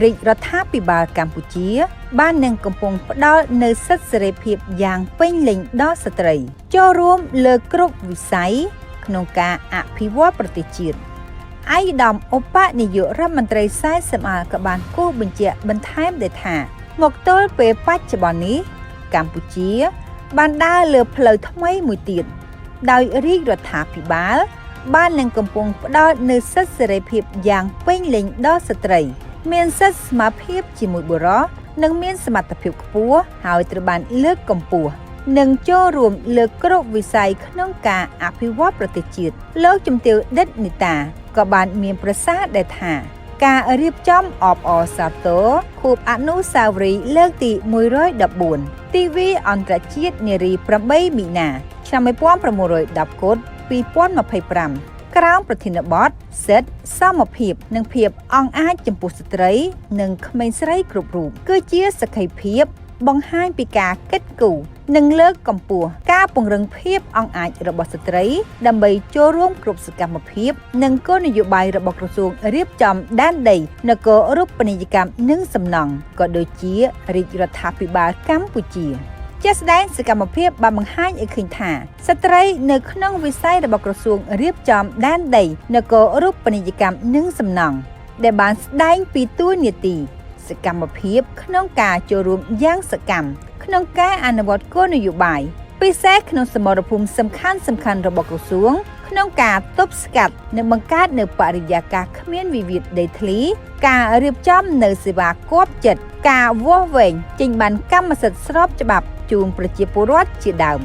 រិទ្ធរដ្ឋាភិបាលកម្ពុជាបាននឹងកំពុងផ្ដល់នូវសិទ្ធិសេរីភាពយ៉ាងពេញលេញដល់ស្ត្រីចូលរួមលើគ្រប់វិស័យក្នុងការអភិវឌ្ឍប្រទេសជាតិឯកឧត្តមឧបនាយករដ្ឋមន្ត្រីសែនសំអាលក៏បានគូសបញ្ជាក់បន្ថែមដែរថាមកទល់ពេលបច្ចុប្បន្ននេះកម្ពុជាបានដើរលើផ្លូវថ្មីមួយទៀតដោយរាជរដ្ឋាភិបាលបាននឹងកំពុងផ្ដល់នូវសិទ្ធិសេរីភាពយ៉ាងពេញលេញដល់ស្ត្រីមានសិទ្ធិស្មើភាពជាមួយបុរសនិងមានសមត្ថភាពខ្ពស់ហើយត្រូវបានលើកកម្ពស់និងចូលរួមលើគ្រប់វិស័យក្នុងការអភិវឌ្ឍប្រទេសជាតិលោកជំទាវឌិតនីតាក៏បានមានប្រសាសន៍ដែរថាការរៀបចំអបអរសាទរខួបអនុស្សាវរីយ៍លើកទី114ទិវាអន្តរជាតិនារី8មីនាឆ្នាំ1910គ.2025ក្រោមប្រធានបទសិទ្ធិសមភាពនិងភាពអង់អាចចំពោះស្ត្រីនិងក្មេងស្រីគ្រប់រូបគឺជាសក្ខីភាពបង្ហាញពីការគិតគូរនិងលើកកម្ពស់ការពង្រឹងភាពអង់អាចរបស់ស្ត្រីដើម្បីចូលរួមគ្រប់សកម្មភាពនិងគោលនយោបាយរបស់ក្រសួងរៀបចំដែនដីនគរូបនីយកម្មនិងសំណង់ក៏ដូចជារាជរដ្ឋាភិបាលកម្ពុជាជាក់ស្ដែងសកម្មភាពបានបង្ហាញឲ្យឃើញថាស្ត្រីនៅក្នុងវិស័យរបស់ក្រសួងរៀបចំដែនដីនគរូបនីយកម្មនិងសំណង់ដែលបានស្ដែងពីតួនាទីសកម្មភាពក្នុងការចូលរួមយ៉ាងសកម្មក្នុងការអនុវត្តគោលនយោបាយពិសេសក្នុងសមរភូមិសំខាន់ៗរបស់ក្រសួងក្នុងការទប់ស្កាត់និងបង្កើតនូវបរិយាកាសគ្មានវិវាទដីធ្លីការរៀបចំនូវសេវាគាប់ចិត្តការវាស់វែងចេញបានកម្មសិទ្ធិស្របច្បាប់ជូនប្រជាពលរដ្ឋជាដើម